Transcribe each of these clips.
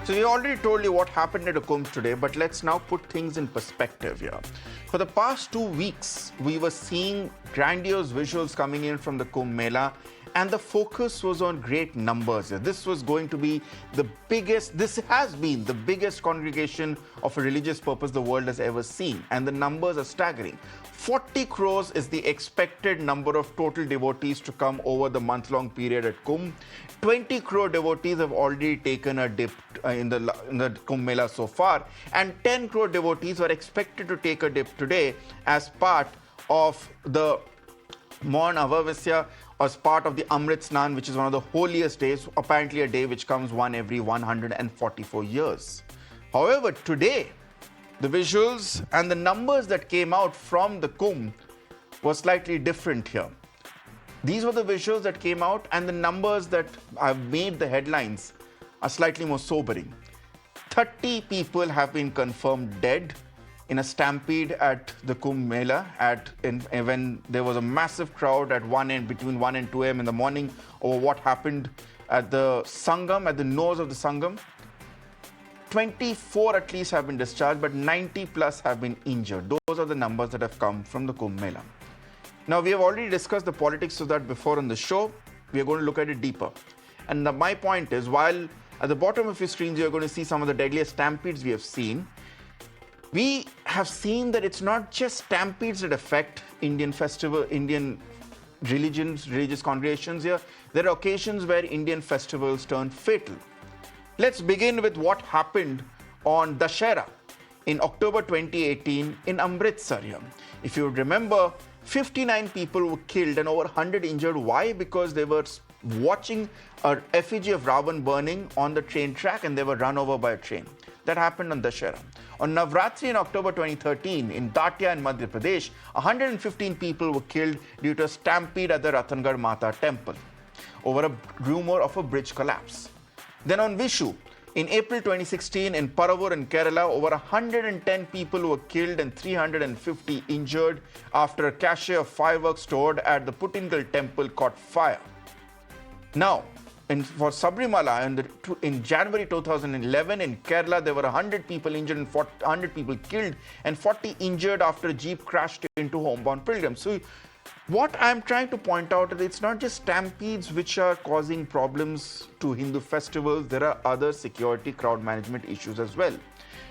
So we already told you what happened at the Kumbh today, but let's now put things in perspective here. For the past 2 weeks, we were seeing grandiose visuals coming in from the Kumbh Mela, and the focus was on great numbers. This was going to be the biggest, this has been the biggest congregation of a religious purpose the world has ever seen, and the numbers are staggering. 40 crores is the expected number of total devotees to come over the month-long period at Kumbh. 20 crore devotees have already taken a dip in the Kumbh Mela so far, and 10 crore devotees are expected to take a dip today as part of the Maun Avavasya, as part of the Amrit Snan, which is one of the holiest days, apparently a day which comes one every 144 years. However, today, the visuals and the numbers that came out from the Kumbh were slightly different here. These were the visuals that came out, and the numbers that have made the headlines are slightly more sobering. 30 people have been confirmed dead in a stampede at the Kumbh Mela when there was a massive crowd at between 1 and 2 a.m. in the morning over what happened at the Sangam, at the nose of the Sangam. 24 at least have been discharged, but 90 plus have been injured. Those are the numbers that have come from the Kumbh Mela. Now, we have already discussed the politics of that before on the show. We are going to look at it deeper. And my point is, while at the bottom of your screens, you're going to see some of the deadliest stampedes we have seen, we have seen that it's not just stampedes that affect Indian religious congregations here. There are occasions where Indian festivals turn fatal. Let's begin with what happened on Dussehra in October 2018 in Amritsar here. If you remember, 59 people were killed and over 100 injured. Why? Because they were watching an effigy of Ravan burning on the train track and they were run over by a train. That happened on Dussehra. On Navratri in October 2013 in Datia in Madhya Pradesh, 115 people were killed due to a stampede at the Ratangarh Mata temple over a rumor of a bridge collapse. Then on Vishu, in April 2016 in Paravur in Kerala, over 110 people were killed and 350 injured after a cache of fireworks stored at the Puttingal temple caught fire. Now, for Sabrimala, in January 2011 in Kerala, there were 100 people injured and 100 people killed and 40 injured after a jeep crashed into homebound pilgrims. So what I'm trying to point out is it's not just stampedes which are causing problems to Hindu festivals. There are other security, crowd management issues as well.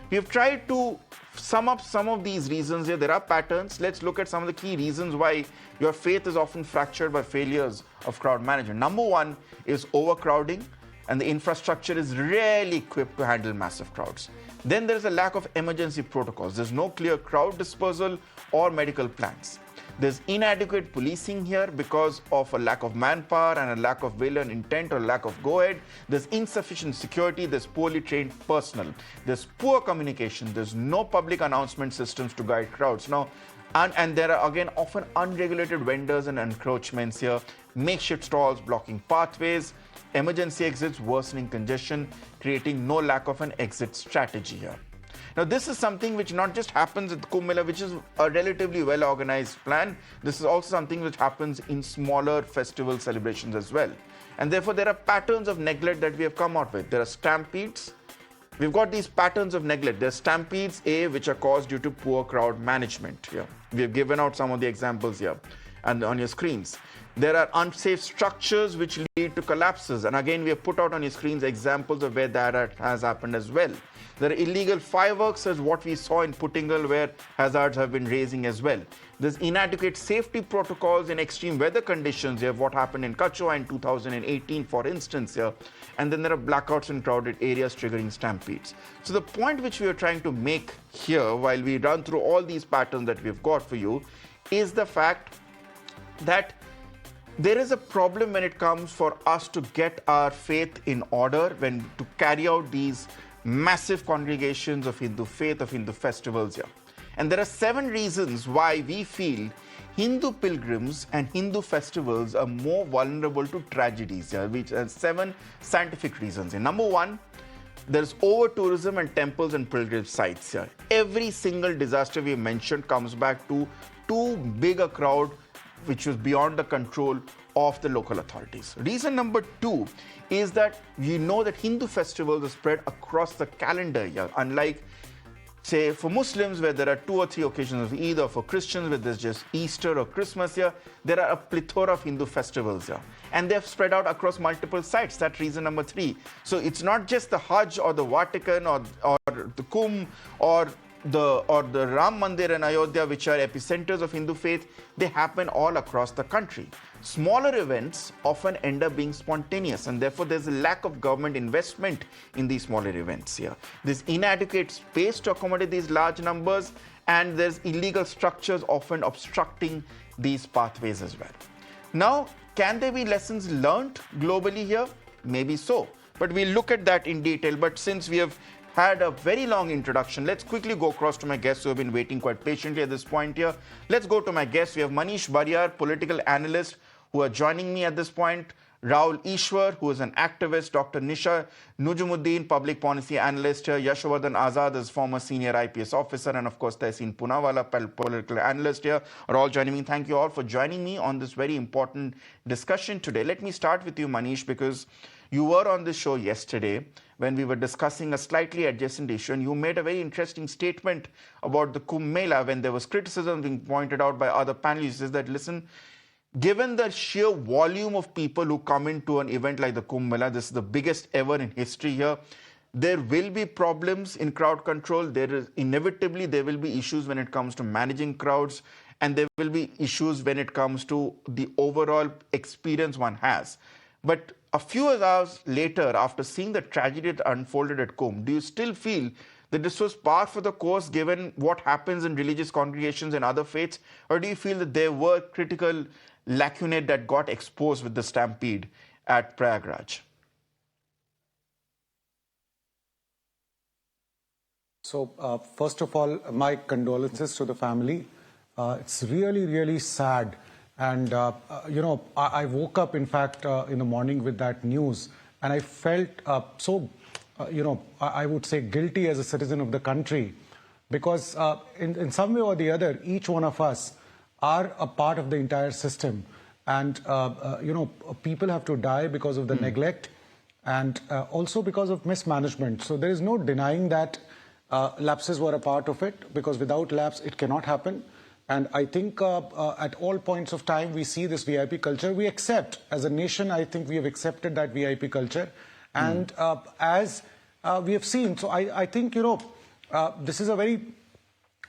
We have tried to sum up some of these reasons here. There are patterns. Let's look at some of the key reasons why your faith is often fractured by failures of crowd management. Number one is overcrowding, and the infrastructure is rarely equipped to handle massive crowds. Then there's a lack of emergency protocols. There's no clear crowd dispersal or medical plans. There's inadequate policing here because of a lack of manpower and a lack of will and intent or lack of go-ahead. There's insufficient security. There's poorly trained personnel. There's poor communication. There's no public announcement systems to guide crowds. Now, and there are again often unregulated vendors and encroachments here, makeshift stalls blocking pathways, emergency exits worsening congestion, creating no lack of an exit strategy here. Now, this is something which not just happens at the Kumbh Mela, which is a relatively well-organized plan. This is also something which happens in smaller festival celebrations as well. And therefore, there are patterns of neglect that we have come out with. There are stampedes. We've got these patterns of neglect. There are stampedes, which are caused due to poor crowd management here. We have given out some of the examples here and on your screens. There are unsafe structures which lead to collapses. And again, we have put out on your screens examples of where that has happened as well. There are illegal fireworks, as what we saw in Puttingal, where hazards have been raising as well. There's inadequate safety protocols in extreme weather conditions. You have what happened in Kachua in 2018, for instance, here. And then there are blackouts in crowded areas triggering stampedes. So the point which we are trying to make here, while we run through all these patterns that we've got for you, is the fact that there is a problem when it comes for us to get our faith in order, when to carry out these massive congregations of Hindu faith, of Hindu festivals here. And there are 7 reasons why we feel Hindu pilgrims and Hindu festivals are more vulnerable to tragedies here, which are 7 scientific reasons. And number 1, there's over-tourism and temples and pilgrimage sites here. Every single disaster we mentioned comes back to too big a crowd which was beyond the control of the local authorities. Reason number two is that we know that Hindu festivals are spread across the calendar year, unlike, say, for Muslims, where there are 2 or 3 occasions of Eid, or for Christians, where there's just Easter or Christmas here, there are a plethora of Hindu festivals here. And they've spread out across multiple sites. That's reason number 3. So it's not just the Hajj or the Vatican or the Kumbh or the Ram Mandir in Ayodhya, which are epicenters of Hindu faith. They happen all across the country. Smaller events often end up being spontaneous, and therefore there's a lack of government investment in these smaller events here. There's inadequate space to accommodate these large numbers, and there's illegal structures often obstructing these pathways as well. Now, can there be lessons learned globally here? Maybe so, but we'll look at that in detail. But since we have had a very long introduction, let's quickly go across to my guests who have been waiting quite patiently at this point here. Let's go to my guests. We have Manish Barriarr, political analyst, who are joining me at this point. Rahul Ishwar, who is an activist. Dr. Nisha Nujumuddin, public policy analyst here. Yashovardhan Azad is former senior IPS officer. And of course, Tehseen Poonawalla, political analyst here, are all joining me. Thank you all for joining me on this very important discussion today. Let me start with you, Manish, because you were on this show yesterday when we were discussing a slightly adjacent issue, and you made a very interesting statement about the Kumbh Mela when there was criticism being pointed out by other panelists. Is that, listen, given the sheer volume of people who come into an event like the Kumbh Mela, this is the biggest ever in history here, there will be problems in crowd control. Inevitably, there will be issues when it comes to managing crowds, and there will be issues when it comes to the overall experience one has. But a few hours later, after seeing the tragedy that unfolded at Kumbh, do you still feel that this was par for the course given what happens in religious congregations and other faiths? Or do you feel that there were critical lacunae that got exposed with the stampede at Prayagraj? So, first of all, my condolences to the family. It's really, really sad. And, you know, I woke up, in fact, in the morning with that news, and I felt you know, I would say guilty as a citizen of the country, because in some way or the other, each one of us are a part of the entire system. And, you know, people have to die because of the neglect and also because of mismanagement. So there is no denying that lapses were a part of it, because without lapse, it cannot happen. And I think at all points of time, we see this VIP culture. We accept, as a nation, I think we have accepted that VIP culture. And as we have seen, so I think, you know, this is a very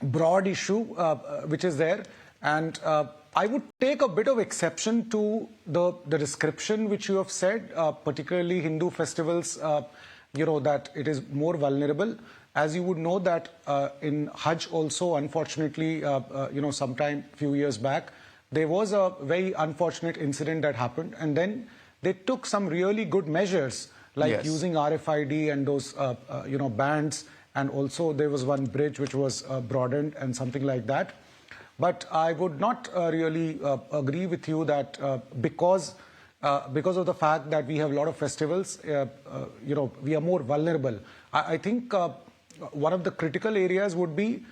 broad issue which is there. And I would take a bit of exception to the description which you have said, particularly Hindu festivals, you know, that it is more vulnerable. As you would know that in Hajj also, unfortunately, you know, sometime few years back, there was a very unfortunate incident that happened. And then they took some really good measures, like using RFID and those, you know, bands. And also there was one bridge which was broadened and something like that. But I would not really agree with you that because of the fact that we have a lot of festivals, you know, we are more vulnerable. I think one of the critical areas would be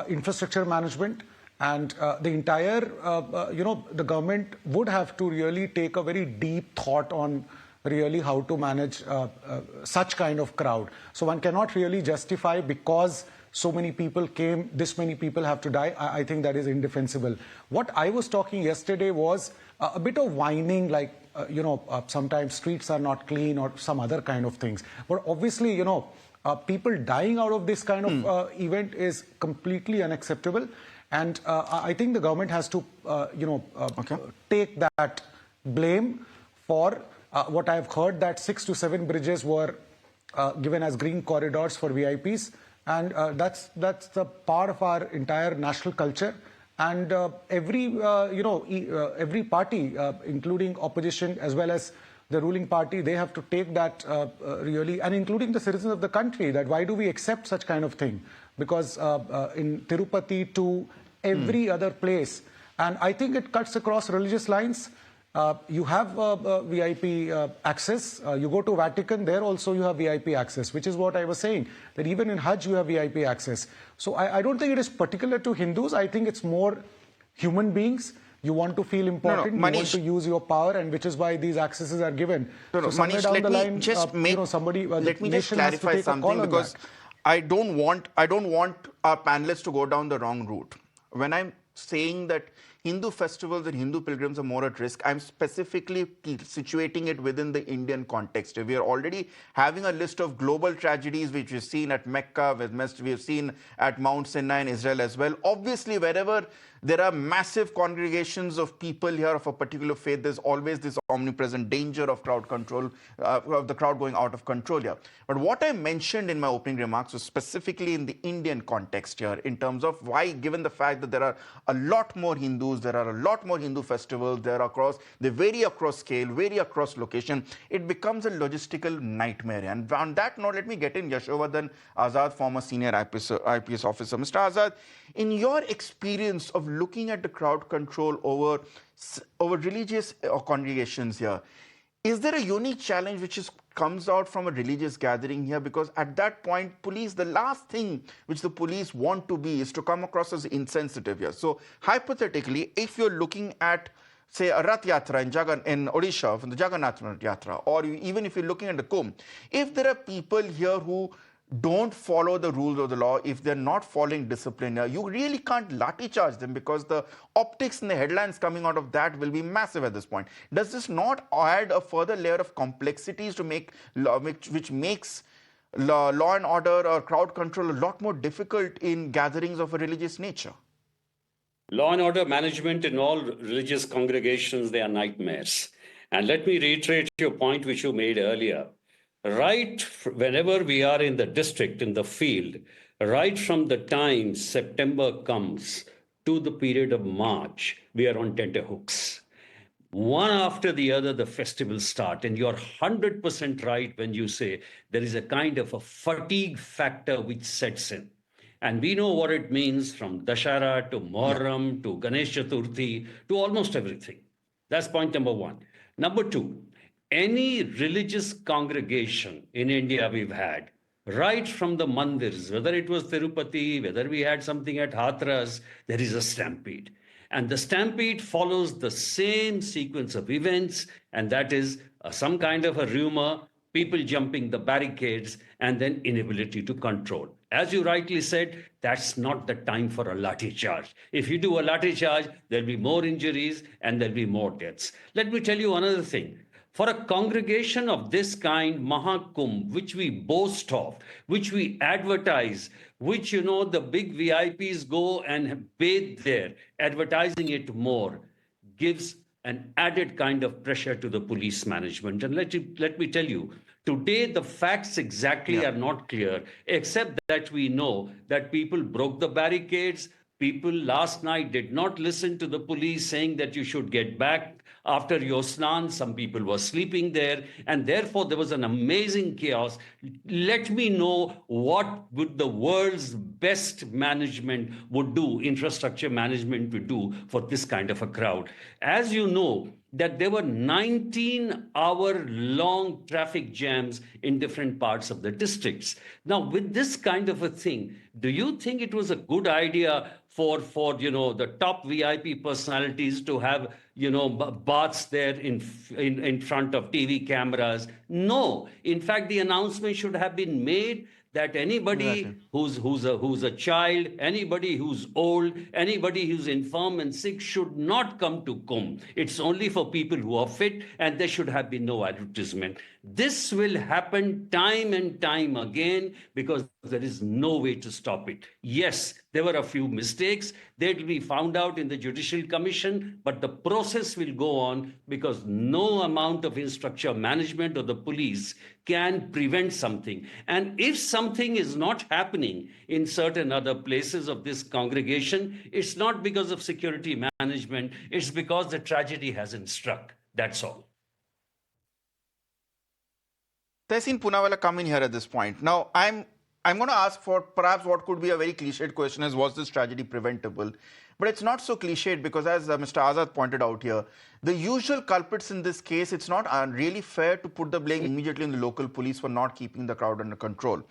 infrastructure management, and the entire, you know, the government would have to really take a very deep thought on really how to manage such kind of crowd. So one cannot really justify because so many people came, this many people have to die. I think that is indefensible. What I was talking yesterday was a bit of whining, like, you know, sometimes streets are not clean or some other kind of things. But obviously, you know, people dying out of this kind of event is completely unacceptable. And I think the government has to, you know, take that blame for what I've heard, that 6 to 7 bridges were given as green corridors for VIPs. And that's the part of our entire national culture. And every, you know, every party, including opposition as well as the ruling party, they have to take that really, and including the citizens of the country, that why do we accept such kind of thing? Because in Tirupati to every other place, and I think it cuts across religious lines. You have VIP access. You go to Vatican, there also you have VIP access, which is what I was saying, that even in Hajj you have VIP access. So I don't think it is particular to Hindus. I think it's more human beings You want to feel important, you want Manish. to use your power, and which is why these accesses are given. No, So somewhere Manish, down let the me line, just make, somebody, the let me just nation has to clarify take a call something, on because that. I don't want our panelists to go down the wrong route. When I'm saying that Hindu festivals and Hindu pilgrims are more at risk, I'm specifically situating it within the Indian context. We are already having a list of global tragedies which we've seen at Mecca, we've seen at Mount Sinai in Israel as well. Obviously, wherever there are massive congregations of people here of a particular faith, there's always this omnipresent danger of crowd control, of the crowd going out of control here. But what I mentioned in my opening remarks was specifically in the Indian context here, in terms of why, given the fact that there are a lot more Hindus, there are a lot more Hindu festivals, they vary across scale, vary across location, it becomes a logistical nightmare. And on that note, let me get in Yashovardhan Azad, former senior IPS officer. Mr. Azad, in your experience of looking at the crowd control over religious congregations here, is there a unique challenge which comes out from a religious gathering here? Because at that point, the last thing which the police want to be is to come across as insensitive here. So hypothetically, if you're looking at, say, a Rath Yatra in Odisha, from the Jagannath Yatra, or even if you're looking at the Kumbh, if there are people here who don't follow the rules of the law, if they're not following discipline, you really can't lathi charge them, because the optics and the headlines coming out of that will be massive at this point. Does this not add a further layer of complexities to make which makes law and order or crowd control a lot more difficult in gatherings of a religious nature? Law and order management in all religious congregations, they are nightmares. And let me reiterate your point which you made earlier. Whenever we are in the district, in the field, right from the time September comes to the period of March, we are on tenterhooks. One after the other, the festivals start. And you're 100% right when you say there is a kind of a fatigue factor which sets in. And we know what it means, from Dashara to Muharram to Ganesh Chaturthi to almost everything. That's point number one. Number two, any religious congregation in India we've had, right from the mandirs, whether it was Tirupati, whether we had something at Hathras, there is a stampede. And the stampede follows the same sequence of events, and that is some kind of a rumor, people jumping the barricades, and then inability to control. As you rightly said, that's not the time for a lathi charge. If you do a lathi charge, there'll be more injuries and there'll be more deaths. Let me tell you another thing. For a congregation of this kind, Mahakumbh, which we boast of, which we advertise, which, the big VIPs go and bathe there, advertising it more, gives an added kind of pressure to the police management. And let me tell you, today the facts exactly are not clear, except that we know that people broke the barricades. People last night did not listen to the police saying that you should get back after your snan. Some people were sleeping there, and therefore there was an amazing chaos. Let me know what would the world's best management would do, infrastructure management would do for this kind of a crowd. As you know, that there were 19-hour-long traffic jams in different parts of the districts. Now, with this kind of a thing, do you think it was a good idea for the top VIP personalities to have baths there in front of TV cameras? No. In fact, the announcement should have been made that anybody who's a child, anybody who's old, anybody who's infirm and sick should not come to Kumbh. It's only for people who are fit, and there should have been no advertisement. This will happen time and time again because there is no way to stop it. Yes, there were a few mistakes. They will be found out in the Judicial Commission, but the process will go on because no amount of infrastructure management or the police can prevent something. And if something is not happening in certain other places of this congregation, it's not because of security management, it's because the tragedy hasn't struck. That's all. Tehseen Poonawalla come in here at this point. Now, I'm going to ask for perhaps what could be a very cliched question is, was this tragedy preventable? But it's not so cliched because, as Mr. Azad pointed out here, the usual culprits in this case, it's not really fair to put the blame immediately on the local police for not keeping the crowd under control.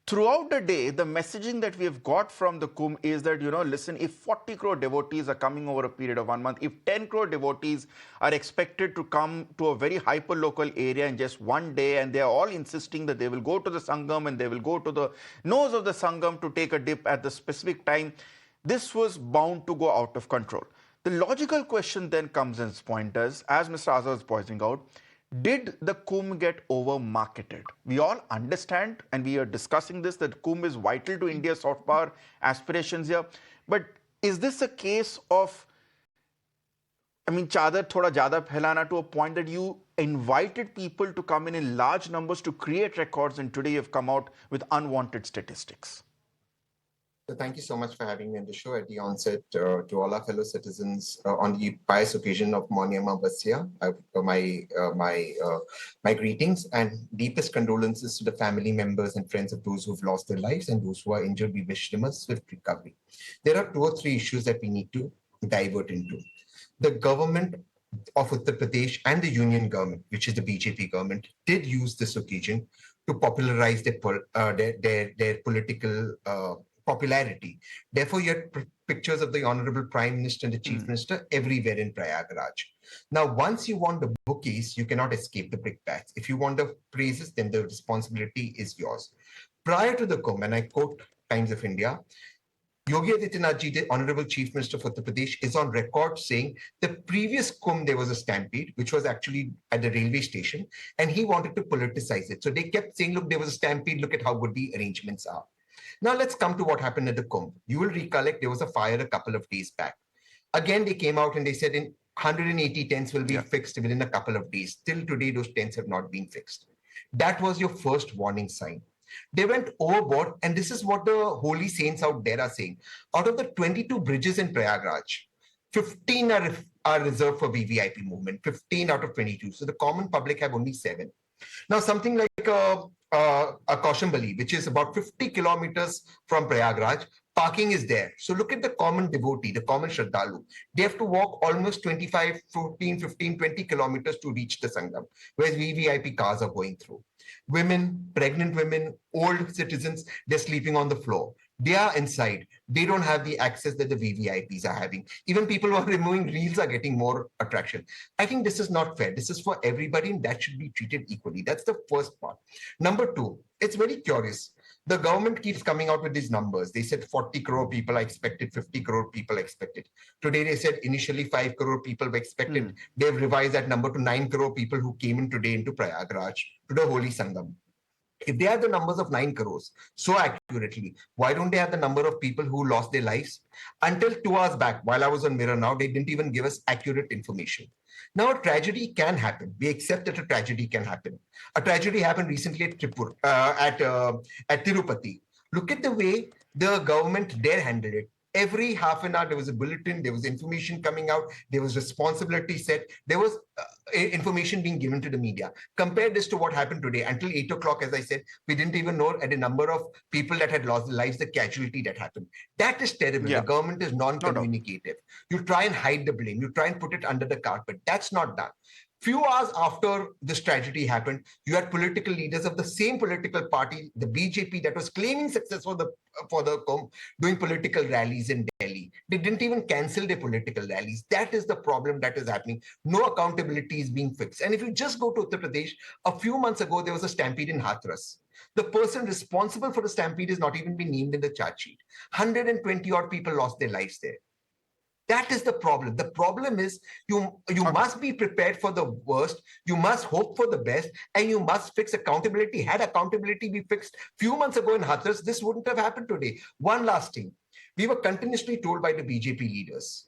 Throughout the day, the messaging that we have got from the Kumbh is that, listen, if 40 crore devotees are coming over a period of 1 month, if 10 crore devotees are expected to come to a very hyper-local area in just one day, and they are all insisting that they will go to the Sangam and they will go to the nose of the Sangam to take a dip at the specific time, this was bound to go out of control. The logical question then comes in, pointers, as Mr. Azad was pointing out, did the Kumbh get over-marketed? We all understand, and we are discussing this, that Kumbh is vital to India's soft power aspirations here. But is this a case of, chadar thoda jyada phailana to a point that you invited people to come in large numbers to create records, and today you've come out with unwanted statistics? So thank you so much for having me on the show at the onset. To all our fellow citizens, on the pious occasion of Mahakumbh my greetings and deepest condolences to the family members and friends of those who've lost their lives, and those who are injured, we wish them a swift recovery. There are 2 or 3 issues that we need to divert into. The government of Uttar Pradesh and the union government, which is the BJP government, did use this occasion to popularize their political popularity. Therefore, you had pictures of the Honorable Prime Minister and the Chief Minister everywhere in Prayagraj. Now, once you want the bookies, you cannot escape the brickbats. If you want the praises, then the responsibility is yours. Prior to the Kumbh, and I quote Times of India, Yogi Adityanath ji, the Honorable Chief Minister for Uttar Pradesh, is on record saying the previous Kumbh, there was a stampede, which was actually at the railway station, and he wanted to politicize it. So they kept saying, look, there was a stampede, look at how good the arrangements are. Now let's come to what happened at the Kumbh. You will recollect there was a fire a couple of days back. Again, they came out and they said 180 tents will be fixed within a couple of days. Till today, those tents have not been fixed. That was your first warning sign. They went overboard, and this is what the holy saints out there are saying. Out of the 22 bridges in Prayagraj, 15 are reserved for VVIP movement, 15 out of 22. So the common public have only 7. Now, something like a Kaushambali, which is about 50 kilometers from Prayagraj, parking is there. So look at the common devotee, the common Shraddhalu. They have to walk almost 25, 14, 15, 20 kilometers to reach the Sangam, whereas VVIP cars are going through. Women, pregnant women, old citizens, they're sleeping on the floor. They are inside. They don't have the access that the VVIPs are having. Even people who are removing reels are getting more attraction. I think this is not fair. This is for everybody, and that should be treated equally. That's the first part. Number 2, it's very curious. The government keeps coming out with these numbers. They said 40 crore people are expected, 50 crore people are expected. Today they said initially 5 crore people were expected. They've revised that number to 9 crore people who came in today into Prayagraj, to the Holy Sangam. If they have the numbers of 9 crores so accurately, why don't they have the number of people who lost their lives? Until 2 hours back, while I was on Mirror Now, they didn't even give us accurate information. Now, a tragedy can happen. We accept that a tragedy can happen. A tragedy happened recently at Tirupati. Look at the way the government there handled it. Every half an hour, there was a bulletin, there was information coming out, there was responsibility set, there was information being given to the media. Compare this to what happened today. Until 8 o'clock, as I said, we didn't even know at a number of people that had lost their lives, the casualty that happened. That is terrible. The government is non-communicative. You try and hide the blame. You try and put it under the carpet. That's not done. Few hours after this tragedy happened, you had political leaders of the same political party, the BJP, that was claiming success for the Kumbh, doing political rallies in Delhi. They didn't even cancel their political rallies. That is the problem that is happening. No accountability is being fixed. And if you just go to Uttar Pradesh, a few months ago, there was a stampede in Hathras. The person responsible for the stampede is not even been named in the charge sheet. 120 odd people lost their lives there. That is the problem. The problem is you must be prepared for the worst, you must hope for the best, and you must fix accountability. Had accountability be fixed few months ago in Hathras, this wouldn't have happened today. One last thing. We were continuously told by the BJP leaders,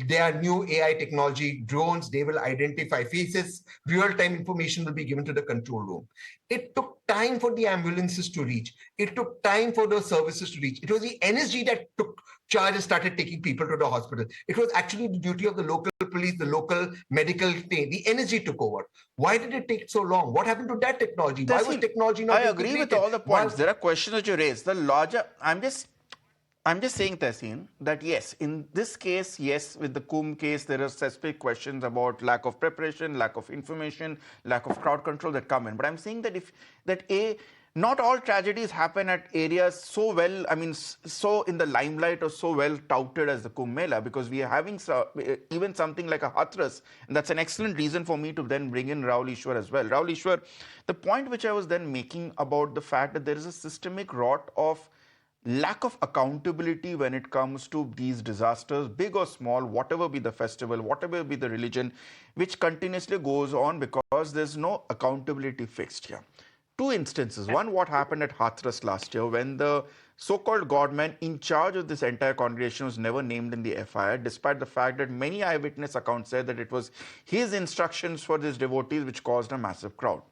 there are new AI technology, drones, they will identify faces, real-time information will be given to the control room. It took time for the ambulances to reach. It took time for the services to reach. It was the NSG that took charge and started taking people to the hospital. It was actually the duty of the local police, the local medical team. The NSG took over. Why did it take so long? What happened to that technology? Why was technology not integrated? I agree with all the points. There are questions that you raised. The larger, I'm just saying, Tehseen, that yes, in this case, yes, with the Kumbh case, there are specific questions about lack of preparation, lack of information, lack of crowd control that come in. But I'm saying that not all tragedies happen at areas so well, I mean, so in the limelight or so well touted as the Kumbh Mela, because we are having even something like a Hathras, and that's an excellent reason for me to then bring in Rahul Ishwar as well. Rahul Ishwar, the point which I was then making about the fact that there is a systemic rot of lack of accountability when it comes to these disasters, big or small, whatever be the festival, whatever be the religion, which continuously goes on because there's no accountability fixed here. Two instances. One, what happened at Hathras last year when the so-called godman in charge of this entire congregation was never named in the FIR, despite the fact that many eyewitness accounts said that it was his instructions for these devotees which caused a massive crowd.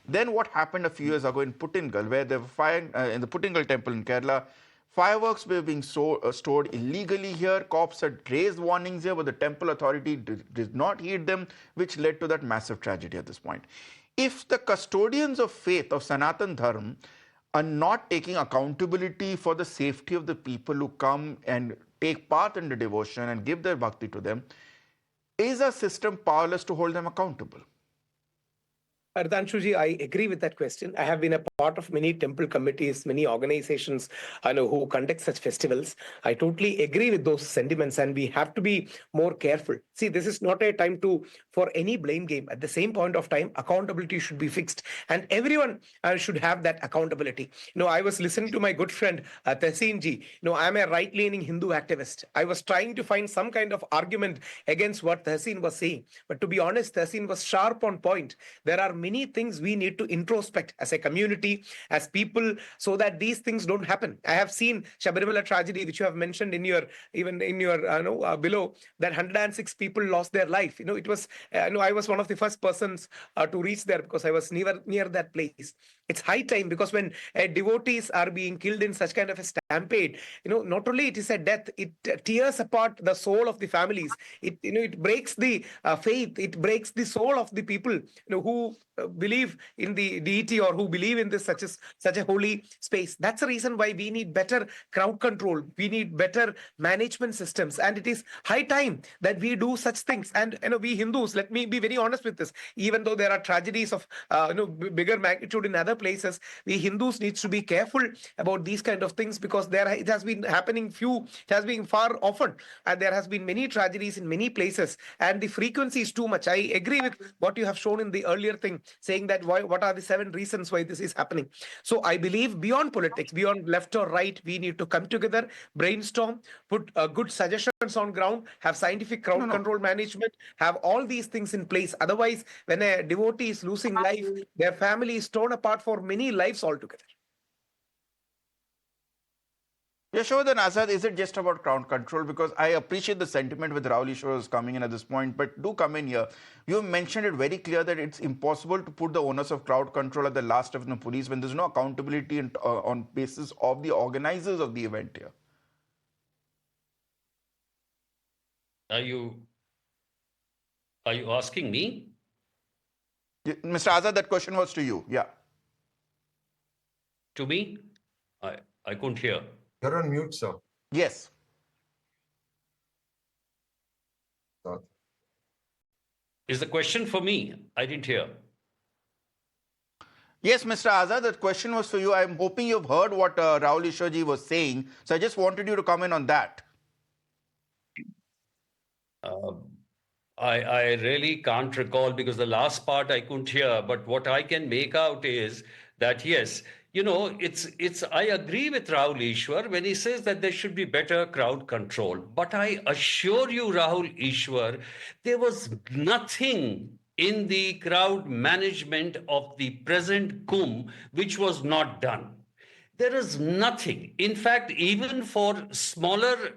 Then what happened a few years ago in Puttingal, where they were firing in the Puttingal temple in Kerala, fireworks were being stored illegally here. Cops had raised warnings here, but the temple authority did not heed them, which led to that massive tragedy at this point. If the custodians of faith of Sanatan Dharma are not taking accountability for the safety of the people who come and take part in the devotion and give their bhakti to them, is our system powerless to hold them accountable? Ritangshu, I agree with that question. I have been a part of many temple committees, many organizations who conduct such festivals. I totally agree with those sentiments, and we have to be more careful. See, this is not a time for any blame game. At the same point of time, accountability should be fixed, and everyone should have that accountability. I was listening to my good friend Tehseen ji. I'm a right-leaning Hindu activist. I was trying to find some kind of argument against what Tehseen was saying, but to be honest, Tehseen was sharp on point. There are many things we need to introspect as a community, as people, so that these things don't happen. I have seen Shabarimala tragedy, which you have mentioned in your below, that 106 people lost their life. It was I was one of the first persons to reach there because I was near that place. It's high time, because when devotees are being killed in such kind of a stampede, not only it is a death, it tears apart the soul of the families. It breaks the faith. It breaks the soul of the people who believe in the deity, or who believe in this such a holy space. That's the reason why we need better crowd control. We need better management systems, and it is high time that we do such things. And we Hindus, let me be very honest with this, even though there are tragedies of bigger magnitude in other places, we Hindus needs to be careful about these kind of things, because it has been happening it has been far often, and there has been many tragedies in many places, and the frequency is too much. I agree with what you have shown in the earlier thing, saying that what are the 7 reasons why this is happening. So I believe beyond politics, beyond left or right, we need to come together, brainstorm, put good suggestions on ground, have scientific crowd control management, have all these things in place. Otherwise, when a devotee is losing life, their family is torn apart for many lives altogether. Yashodhan Azad, is it just about crowd control? Because I appreciate the sentiment with Rahul Ishwar is coming in at this point, but do come in here. You mentioned it very clear that it's impossible to put the onus of crowd control at the last of the police when there's no accountability on basis of the organizers of the event here. Are you asking me? Mr. Azad, that question was to you. Yeah. To me? I couldn't hear. You're on mute, sir. Yes. Is the question for me? I didn't hear. Yes, Mr. Azad, that question was for you. I'm hoping you've heard what Rahul Ishwarji was saying. So I just wanted you to comment on that. I really can't recall, because the last part I couldn't hear. But what I can make out is that, yes, I agree with Rahul Ishwar when he says that there should be better crowd control. But I assure you, Rahul Ishwar, there was nothing in the crowd management of the present Kumbh which was not done. There is nothing. In fact, even for smaller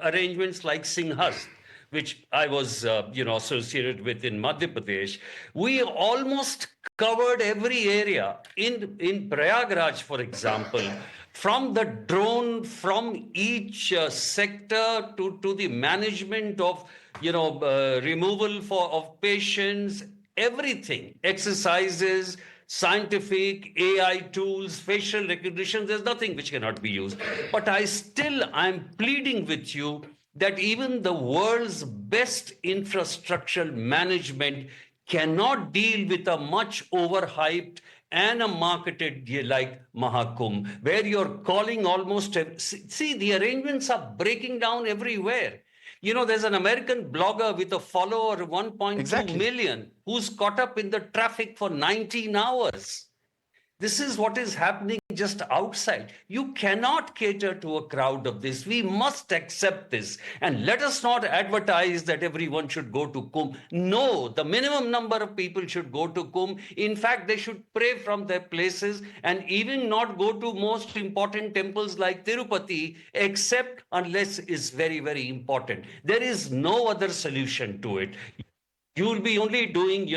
arrangements like Singhas, which I was, associated with in Madhya Pradesh, we almost covered every area. In Prayagraj, for example, from the drone, from each sector to the management of, removal of patients, everything, exercises, scientific AI tools, facial recognition. There's nothing which cannot be used. But I'm pleading with you that even the world's best infrastructural management cannot deal with a much overhyped and a marketed like Mahakumbh, where you're calling almost. See, the arrangements are breaking down everywhere. There's an American blogger with a follower of 1.2 million who's caught up in the traffic for 19 hours. This is what is happening just outside. You cannot cater to a crowd of this. We must accept this. And let us not advertise that everyone should go to Kumbh. No, the minimum number of people should go to Kumbh. In fact, they should pray from their places and even not go to most important temples like Tirupati, except unless it's very, very important. There is no other solution to it. You will be only doing,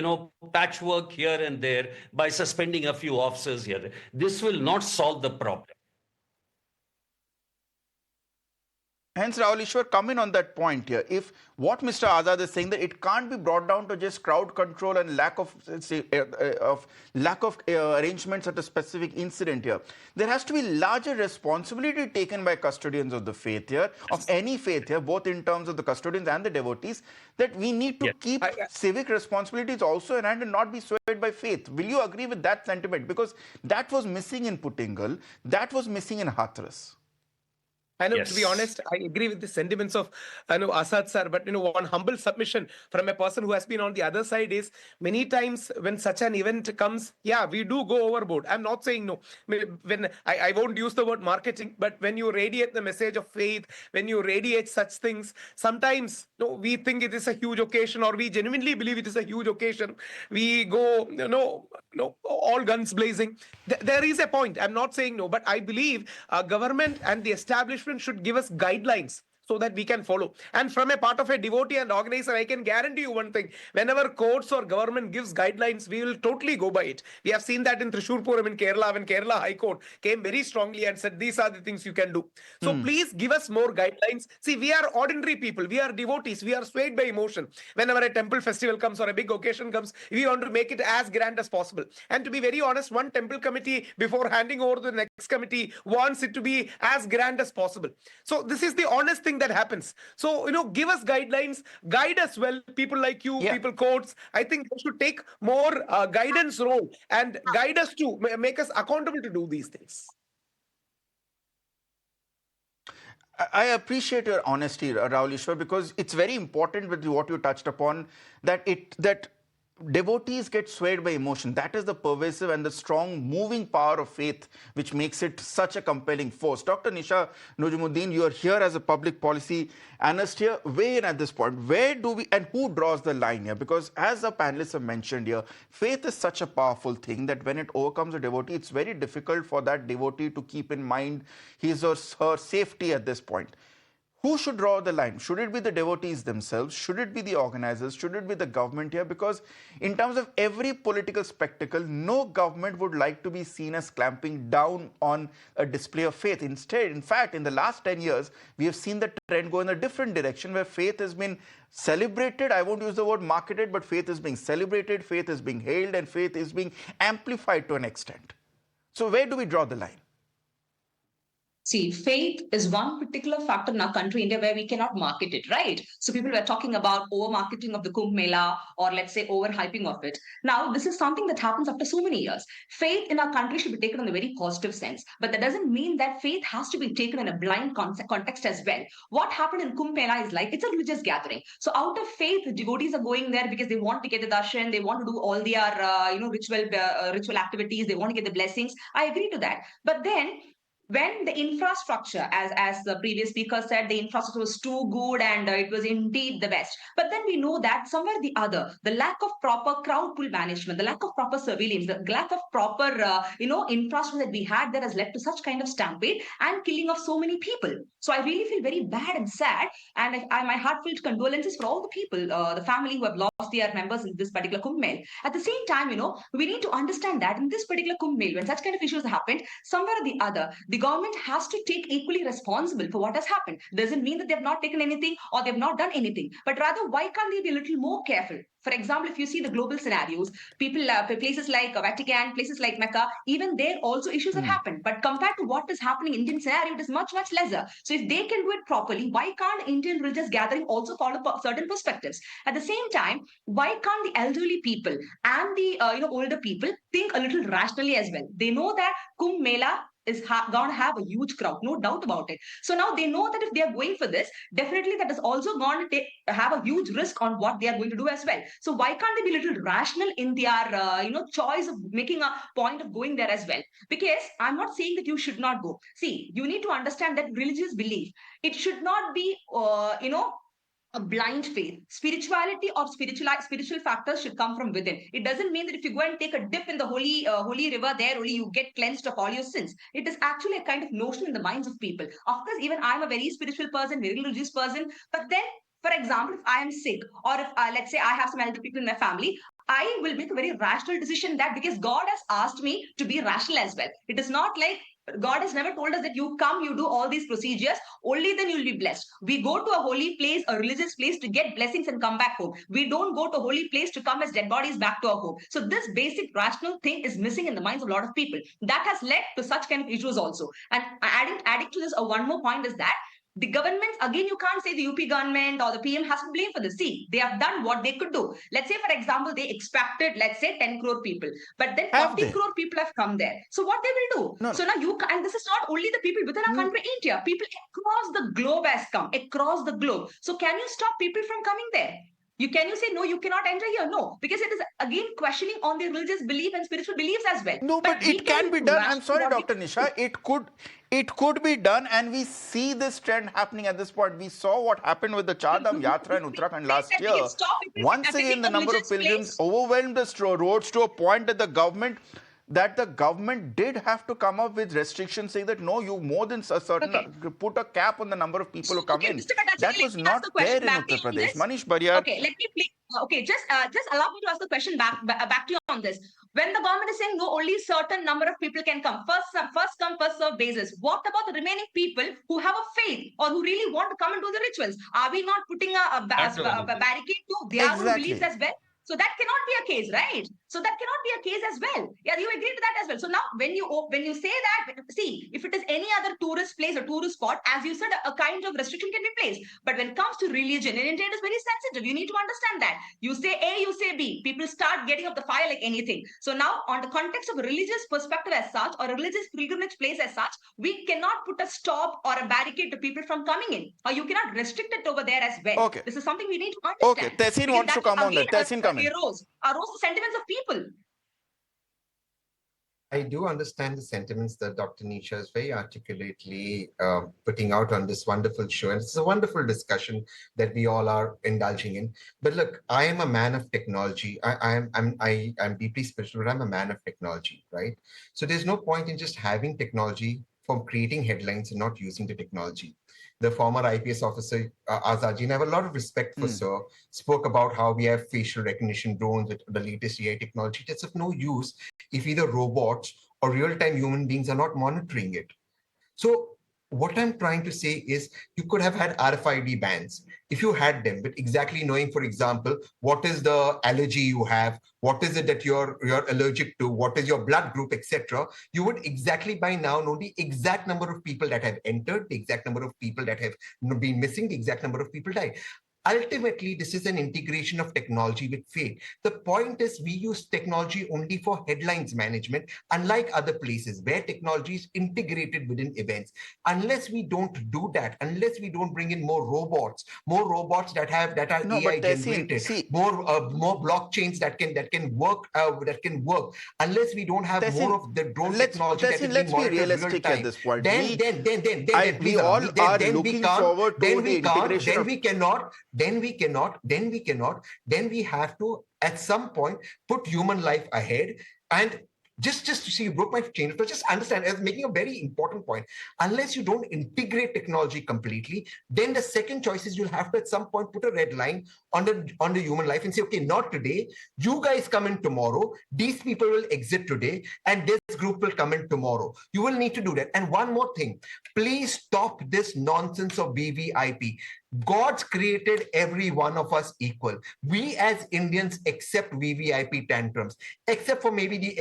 patchwork here and there by suspending a few officers here. This will not solve the problem. Hence, Rahul Ishwar, come in on that point here. If what Mr. Azad is saying, that it can't be brought down to just crowd control and lack of arrangements at a specific incident here, there has to be larger responsibility taken by custodians of the faith here, of any faith here, both in terms of the custodians and the devotees, that we need to keep civic responsibilities also in hand and not be swayed by faith. Will you agree with that sentiment? Because that was missing in Puttingal, that was missing in Hathras. I know, to be honest, I agree with the sentiments of Asad sir, but one humble submission from a person who has been on the other side is many times when such an event comes, we do go overboard. I'm not saying no. When I won't use the word marketing, but when you radiate the message of faith, when you radiate such things, sometimes we think it is a huge occasion, or we genuinely believe it is a huge occasion. We go, all guns blazing. There is a point. I'm not saying no, but I believe government and the establishment should give us guidelines so that we can follow. And from a part of a devotee and organizer, I can guarantee you one thing. Whenever courts or government gives guidelines, we will totally go by it. We have seen that in Thrissur Puram in Kerala, when Kerala High Court came very strongly and said, these are the things you can do. So please give us more guidelines. See, we are ordinary people. We are devotees. We are swayed by emotion. Whenever a temple festival comes or a big occasion comes, we want to make it as grand as possible. And to be very honest, one temple committee, before handing over to the next committee, wants it to be as grand as possible. So this is the honest thing that happens. So, give us guidelines, guide us well, people like you, people courts. I think they should take more guidance role and guide us to make us accountable to do these things. I appreciate your honesty, Rahul Ishwar, because it's very important with what you touched upon, that devotees get swayed by emotion. That is the pervasive and the strong moving power of faith which makes it such a compelling force. Dr. Nisha Nujumuddin, you are here as a public policy analyst here. Weigh in at this point. Where do we and who draws the line here? Because as the panelists have mentioned here, faith is such a powerful thing that when it overcomes a devotee, it's very difficult for that devotee to keep in mind his or her safety at this point. Who should draw the line? Should it be the devotees themselves? Should it be the organizers? Should it be the government here? Because in terms of every political spectacle, no government would like to be seen as clamping down on a display of faith. Instead, in fact, in the last 10 years, we have seen the trend go in a different direction where faith has been celebrated. I won't use the word marketed, but faith is being celebrated, faith is being hailed, and faith is being amplified to an extent. So where do we draw the line? See, faith is one particular factor in our country, India, where we cannot market it, right? So people were talking about over-marketing of the Kumbh Mela, or let's say over-hyping of it. Now, this is something that happens after so many years. Faith in our country should be taken in a very positive sense, but that doesn't mean that faith has to be taken in a blind context as well. What happened in Kumbh Mela is like, it's a religious gathering. So out of faith, the devotees are going there because they want to get the darshan, they want to do all their ritual activities, they want to get the blessings. I agree to that. But then, when the infrastructure, as the previous speaker said, the infrastructure was too good and it was indeed the best. But then we know that somewhere or the other, the lack of proper crowd pull management, the lack of proper surveillance, the lack of proper, infrastructure that we had there has led to such kind of stampede and killing of so many people. So I really feel very bad and sad. And my heartfelt condolences for all the people, the family who have lost their members in this particular Kumbh Mela. At the same time, we need to understand that in this particular Kumbh Mela, when such kind of issues happened, somewhere or the other, the the government has to take equally responsible for what has happened. Doesn't mean that they've not taken anything or they've not done anything, but rather why can't they be a little more careful? For example, if you see the global scenarios, people, places like Vatican, places like Mecca, even there also issues have happened. But compared to what is happening in Indian scenario, it is much, much lesser. So if they can do it properly, why can't Indian religious gathering also follow certain perspectives? At the same time, why can't the elderly people and the older people think a little rationally as well? They know that Kumbh Mela is going to have a huge crowd, no doubt about it. So now they know that if they are going for this, definitely that is also going to have a huge risk on what they are going to do as well. So why can't they be a little rational in their choice of making a point of going there as well? Because I'm not saying that you should not go. See, you need to understand that religious belief, it should not be a blind faith. Spirituality or spiritual factors should come from within. It doesn't mean that if you go and take a dip in the holy river, there only you get cleansed of all your sins. It is actually a kind of notion in the minds of people. Of course, even I'm a very spiritual person, very religious person, but then, for example, if I am sick, or if let's say I have some elder people in my family, I will make a very rational decision that because God has asked me to be rational as well. It is not like God has never told us that you come, you do all these procedures, only then you'll be blessed. We go to a holy place, a religious place to get blessings and come back home. We don't go to a holy place to come as dead bodies back to our home. So this basic rational thing is missing in the minds of a lot of people. That has led to such kind of issues also. And adding to this, one more point is that the governments, again, you can't say the UP government or the PM has to blame for this. See, they have done what they could do. Let's say, for example, they expected, let's say, 10 crore people, but then 40 crore people have come there. So what they will do? So now and this is not only the people within our country, India, people across the globe has come, across the globe. So can you stop people from coming there? Can you say, no, you cannot enter here? No, because it is again questioning on their religious belief and spiritual beliefs as well. No, but it can be done. I'm sorry, Dr. Nisha. It could be done, and we see this trend happening at this point. We saw what happened with the Char Dham Yatra in Uttarakhand last year. Once again, the number of pilgrims overwhelmed the roads to a point that the government did have to come up with restrictions saying that no, you more than a certain put a cap on the number of people who come in. That was not there in Uttar Pradesh. Manish Barriarr. Okay, let me please. Okay, just allow me to ask the question back to you on this. When the government is saying no, only certain number of people can come, first come, first serve basis. What about the remaining people who have a faith or who really want to come and do the rituals? Are we not putting a barricade to their own beliefs as well? So that cannot be a case, right? So that cannot be a case as well. Yeah, you agree to that as well. So now when you say that, see, if it is any other tourist place or tourist spot, as you said, a kind of restriction can be placed. But when it comes to religion, in India, it is very sensitive. You need to understand that. You say A, you say B. People start getting up the fire like anything. So now on the context of a religious perspective as such, or a religious pilgrimage place as such, we cannot put a stop or a barricade to people from coming in. Or you cannot restrict it over there as well. Okay. This is something we need to understand. Okay, Tehseen wants to come on that. Tehseen, come in. Arose the sentiments of people. I do understand the sentiments that Dr. Nisha is very articulately putting out on this wonderful show. And it's a wonderful discussion that we all are indulging in. But look, I am a man of technology. I'm deeply spiritual, but I'm a man of technology, right? So there's no point in just having technology for creating headlines and not using the technology. The former IPS officer, Azadji, and I have a lot of respect for Sir, spoke about how we have facial recognition drones with the latest AI technology. It's of no use if either robots or real-time human beings are not monitoring it. So what I'm trying to say is you could have had RFID bans if you had them, but exactly knowing, for example, what is the allergy you have, what is it that you're allergic to, what is your blood group, etc. You would exactly by now know the exact number of people that have entered, the exact number of people that have been missing, the exact number of people died. Ultimately, this is an integration of technology with faith. The point is we use technology only for headlines management, unlike other places where technology is integrated within events. Unless we don't do that, unless we don't bring in more robots that are AI generated, more blockchains that can work. Unless we don't have more of the drone technology that is let's be realistic at this point. We all are looking forward to the integration. Then we have to, at some point, put human life ahead. And Just to see, you broke my chain, but just understand, as making a very important point, unless you don't integrate technology completely, then the second choice is you'll have to at some point put a red line on the human life and say, okay, not today, you guys come in tomorrow, these people will exit today, and this group will come in tomorrow. You will need to do that. And one more thing, please stop this nonsense of VVIP. God's created every one of us equal. We as Indians accept VVIP tantrums, except for maybe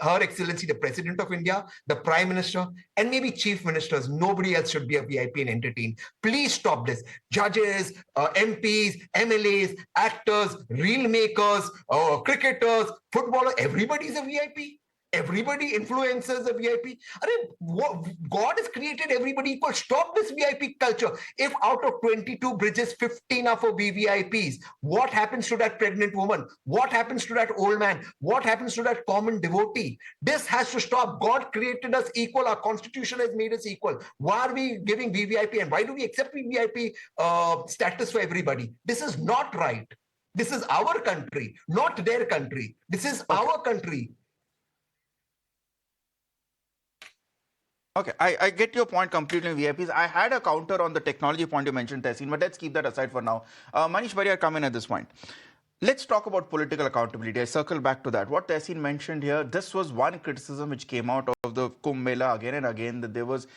Her Excellency, the President of India, the Prime Minister, and maybe Chief Ministers. Nobody else should be a VIP and entertained. Please stop this. Judges, MPs, MLAs, actors, reel makers, cricketers, footballers, everybody's a VIP. Everybody, influencers, a VIP. God has created everybody equal. Stop this VIP culture. If out of 22 bridges, 15 are for VVIPs, what happens to that pregnant woman? What happens to that old man? What happens to that common devotee? This has to stop. God created us equal. Our constitution has made us equal. Why are we giving VVIP, and why do we accept VVIP status for everybody? This is not right. This is our country, not their country. This is our country. Okay, I get your point completely on VIPs. I had a counter on the technology point you mentioned, Tehseen, but let's keep that aside for now. Manish Barriarr, come in at this point. Let's talk about political accountability. I circle back to that. What Tehseen mentioned here, this was one criticism which came out of the Kumbh Mela again and again, that there was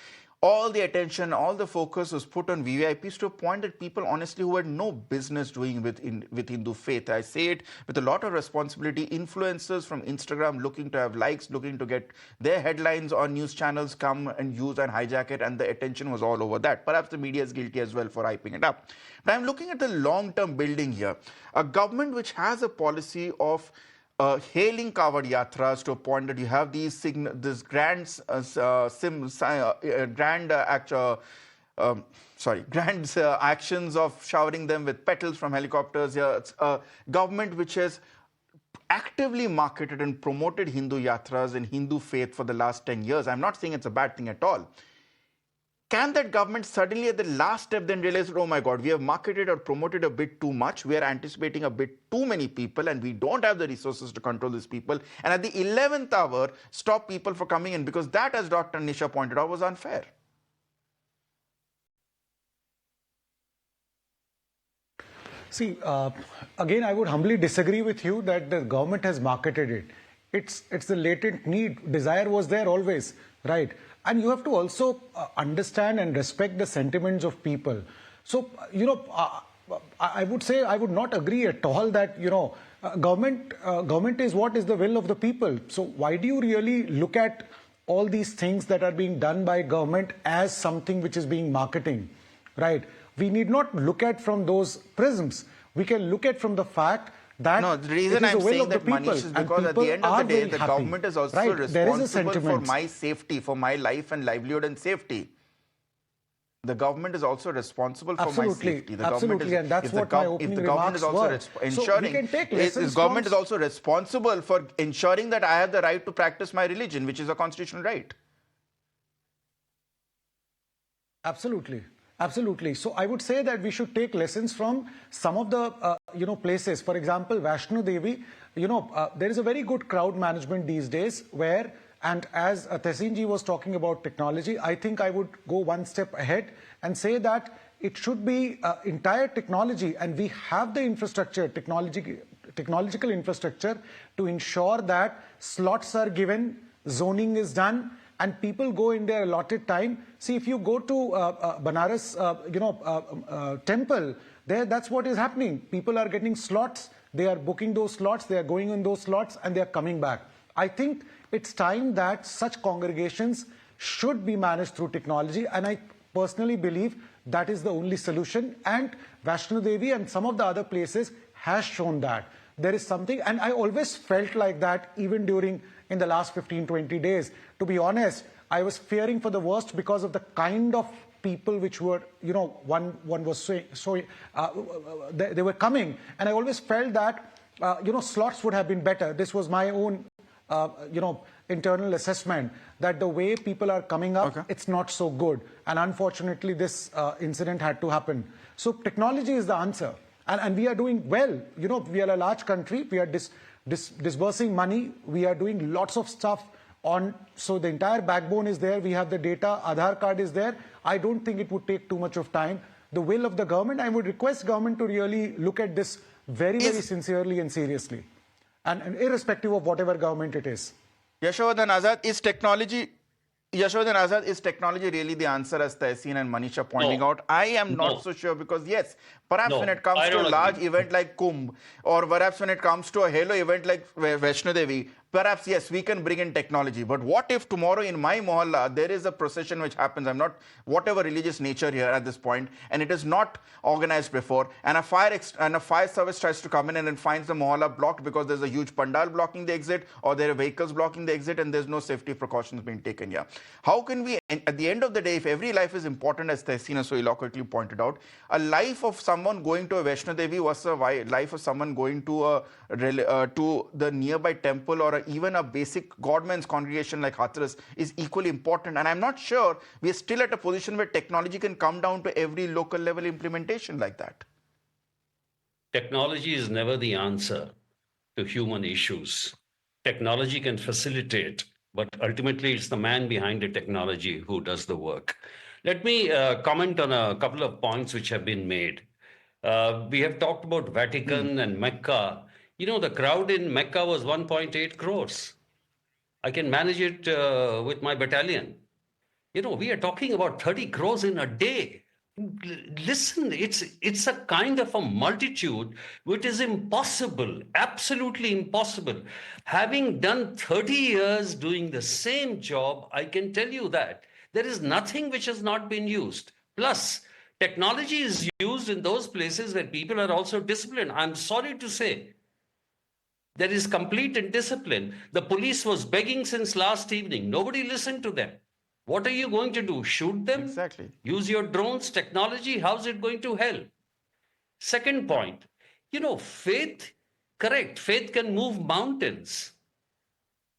all the attention, all the focus was put on VVIPs to a point that people honestly who had no business doing with Hindu faith. I say it with a lot of responsibility. Influencers from Instagram looking to have likes, looking to get their headlines on news channels come and use and hijack it, and the attention was all over that. Perhaps the media is guilty as well for hyping it up. But I'm looking at the long-term building here. A government which has a policy of hailing Kawad Yatras to a point that you have these grand actions of showering them with petals from helicopters. Here, it's a government which has actively marketed and promoted Hindu Yatras and Hindu faith for the last 10 years. I'm not saying it's a bad thing at all. Can that government suddenly at the last step then realize, oh my God, we have marketed or promoted a bit too much, we are anticipating a bit too many people and we don't have the resources to control these people, and at the 11th hour, stop people from coming in, because that, as Dr. Nisha pointed out, was unfair? See, again, I would humbly disagree with you that the government has marketed it. It's the latent need. Desire was there always, right? And you have to also understand and respect the sentiments of people. So, I would say I would not agree at all that, government is what is the will of the people. So why do you really look at all these things that are being done by government as something which is being marketing, right? We need not look at from those prisms. We can look at from the fact that no, the reason I'm saying that, Manish, is because at the end of the day, the government is also responsible for my safety, for my life and livelihood and safety. The government is also responsible for my safety. The absolutely, and that's what my opening remarks were. So we can take lessons. The government is also responsible for ensuring that I have the right to practice my religion, which is a constitutional right. Absolutely. Absolutely. So I would say that we should take lessons from some of the, places. For example, Vaishno Devi, there is a very good crowd management these days where, and as Tehseen ji was talking about technology, I think I would go one step ahead and say that it should be entire technology, and we have the infrastructure, technological infrastructure to ensure that slots are given, zoning is done, and people go in their allotted time. See, if you go to Banaras, temple, there, that's what is happening. People are getting slots, they are booking those slots, they are going in those slots, and they are coming back. I think it's time that such congregations should be managed through technology, and I personally believe that is the only solution. And Vaishno Devi and some of the other places has shown that. There is something, and I always felt like that even during in the last 15-20 days. To be honest, I was fearing for the worst because of the kind of people which were, one was so they were coming, and I always felt that, slots would have been better. This was my own, internal assessment that the way people are coming up, it's not so good. And unfortunately, this incident had to happen. So technology is the answer. And we are doing well. We are a large country. disbursing money. We are doing lots of stuff on, so the entire backbone is there. We have the data, Aadhaar card is there. I don't think it would take too much of time. The will of the government, I would request government to really look at this very, very sincerely and seriously. And irrespective of whatever government it is. Yashovardhan Azad, is technology really the answer, as Tehseen and Manish are pointing out? I am not so sure, because yes, perhaps when it comes to a large event like Kumbh, or perhaps when it comes to a halo event like Vaishno Devi, perhaps yes, we can bring in technology. But what if tomorrow in my mohalla there is a procession which happens, I'm not whatever religious nature here at this point, and it is not organized before, and a fire service tries to come in and finds the mohalla blocked because there's a huge pandal blocking the exit, or there are vehicles blocking the exit, and there's no safety precautions being taken here. How can we, at the end of the day, if every life is important, as Tehseen so eloquently pointed out, a life of someone going to a Vaishno Devi versus a life of someone going to the nearby temple, or even a basic Godman's congregation like Hathras is equally important. And I'm not sure we are still at a position where technology can come down to every local level implementation like that. Technology is never the answer to human issues. Technology can facilitate, but ultimately it's the man behind the technology who does the work. Let me comment on a couple of points which have been made. We have talked about Vatican and Mecca. You know, the crowd in Mecca was 1.8 crores. I can manage it with my battalion. You know, we are talking about 30 crores in a day. Listen, it's a kind of a multitude which is impossible, absolutely impossible. Having done 30 years doing the same job, I can tell you that there is nothing which has not been used. Plus, technology is used in those places where people are also disciplined. I'm sorry to say, there is complete indiscipline. The police was begging since last evening. Nobody listened to them. What are you going to do? Shoot them? Exactly. Use your drones, technology? How's it going to help? Second point, you know, faith, correct, faith can move mountains.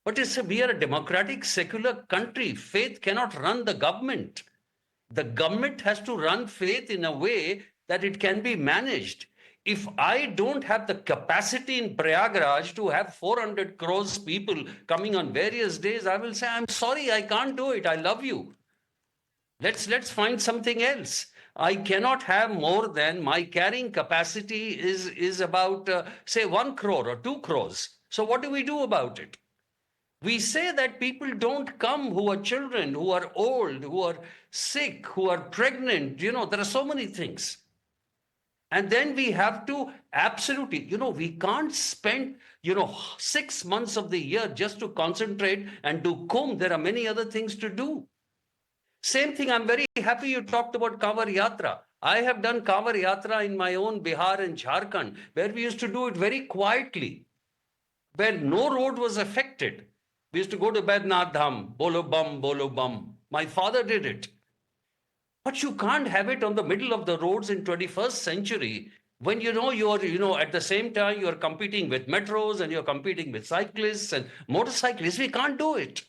But we are a democratic, secular country. Faith cannot run the government. The government has to run faith in a way that it can be managed. If I don't have the capacity in Prayagraj to have 400 crores people coming on various days, I will say, I'm sorry, I can't do it. I love you. Let's find something else. I cannot have more than my carrying capacity is about, say, 1 crore or 2 crores. So what do we do about it? We say that people don't come who are children, who are old, who are sick, who are pregnant. You know, there are so many things. And then we have to absolutely, you know, we can't spend, 6 months of the year just to concentrate and do Kumbh. There are many other things to do. Same thing, I'm very happy you talked about Kavar Yatra. I have done Kavar Yatra in my own Bihar and Jharkhand, where we used to do it very quietly, where no road was affected. We used to go to Badnath Dham, bolo bum. My father did it. But you can't have it on the middle of the roads in 21st century when you're at the same time you're competing with metros and you're competing with cyclists and motorcyclists. We can't do it.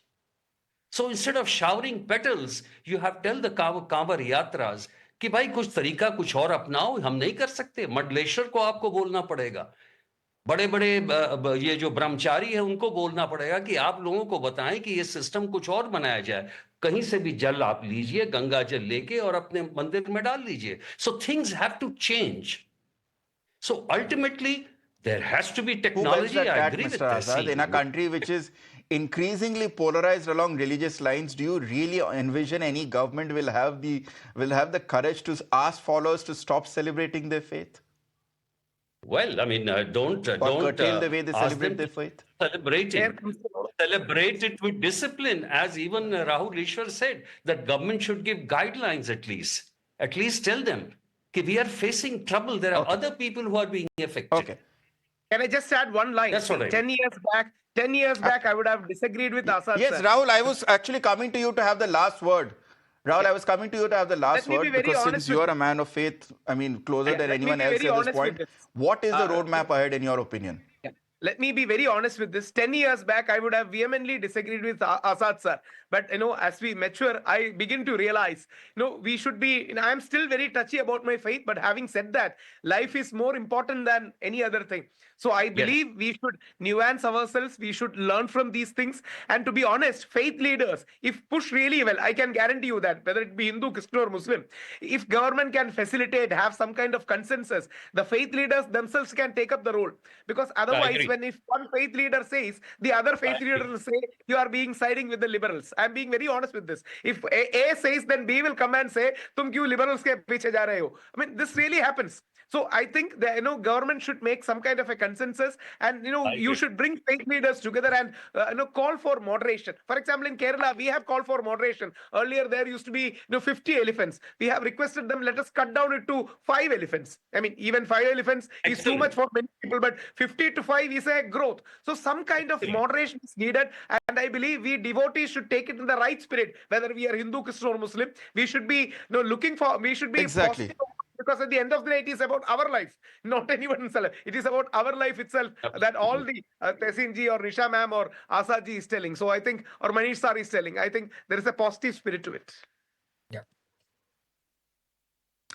So instead of showering petals, you have tell the Kavar Yatras कि भाई कुछ तरीका कुछ और अपनाओ, हम नहीं कर सकते. मंडलेश्वर को आपको बोलना पड़ेगा. बड़े बड़े ये जो ब्रह्मचारी है उनको बोलना पड़ेगा कि आप लोगों को बताएं कि ये सिस्टम कुछ और बनाया जाए. कहीं से भी जल आप लीजिए, गंगा जल लेके और अपने मंदिर में डाल लीजिए. So things have to change. So ultimately there has to be technology. I agree with Azad. In a country which is increasingly polarized along religious lines, do you really envision any government will have the courage to ask followers to stop celebrating their faith? Well, I mean, don't curtail the way they celebrate their faith. Celebrate it with discipline, as even Rahul Ishwar said. That government should give guidelines at least. At least tell them that we are facing trouble. There are other people who are being affected. Okay. Can I just add one line? That's what 10 years back, I would have disagreed with Asad. Yes, sir. Rahul, I was actually coming to you to have the last word. Rahul, I was coming to you to have the last word because since you are a man of faith, I mean, closer than anyone else at this point, what is the roadmap ahead in your opinion? Let me be very honest with this. 10 years back, I would have vehemently disagreed with Asad sir. But, as we mature, I begin to realize, we should be, I am still very touchy about my faith. But having said that, life is more important than any other thing. So I believe we should nuance ourselves. We should learn from these things. And to be honest, faith leaders, if push really well, I can guarantee you that whether it be Hindu, Christian or Muslim, if government can facilitate, have some kind of consensus, the faith leaders themselves can take up the role. Because otherwise, if one faith leader says, the other faith leader will say, you are being siding with the liberals. I'm being very honest with this. If A says, then B will come and say, tum kyun liberals ke piche ja rahe ho? I mean, this really happens. So I think that government should make some kind of a consensus, and you should bring faith leaders together and call for moderation. For example, in Kerala, we have called for moderation. Earlier, there used to be 50 elephants. We have requested them, let us cut down it to 5 elephants. I mean, even 5 elephants is too much for many people, but 50 to 5 is a growth. So some kind of moderation is needed, and I believe we devotees should take it in the right spirit. Whether we are Hindu, Christian, or Muslim, we should be we should be positive. Because at the end of the day, it is about our life, not anyone else's life. It is about our life itself. Absolutely. That all the Tehsin ji or Nisha ma'am or Asa ji is telling. So I think, or Manish sir is telling, I think there is a positive spirit to it. Yeah.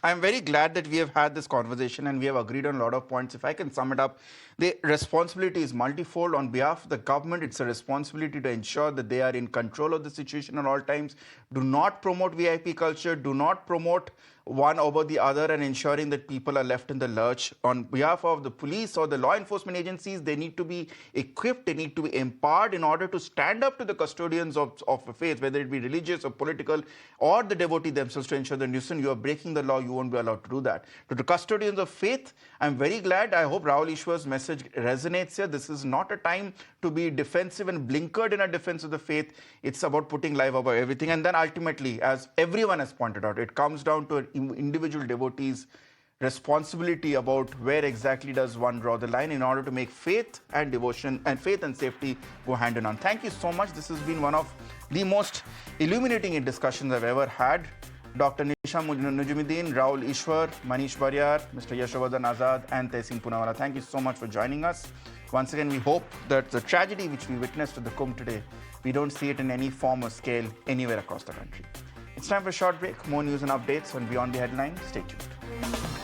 I'm very glad that we have had this conversation and we have agreed on a lot of points. If I can sum it up, the responsibility is multifold. On behalf of the government, it's a responsibility to ensure that they are in control of the situation at all times. Do not promote VIP culture. Do not promote one over the other and ensuring that people are left in the lurch. On behalf of the police or the law enforcement agencies, they need to be equipped, they need to be empowered in order to stand up to the custodians of a faith, whether it be religious or political, or the devotee themselves, to ensure that, listen, you are breaking the law, you won't be allowed to do that. To the custodians of faith, I'm very glad. I hope Rahul Ishwar's message resonates here. This is not a time to be defensive and blinkered in a defense of the faith. It's about putting life above everything. And then ultimately, as everyone has pointed out, it comes down to individual devotees' responsibility about where exactly does one draw the line in order to make faith and devotion and faith and safety go hand in hand. Thank you so much. This has been one of the most illuminating discussions I've ever had. Dr. Nisha Najumuddin, Rahul Ishwar, Manish Barriarr, Mr. Yashovardhan Azad, and Tehsin Poonawalla. Thank you so much for joining us. Once again, we hope that the tragedy which we witnessed at the Kumbh today, we don't see it in any form or scale anywhere across the country. It's time for a short break. More news and updates on Beyond the Headline. Stay tuned.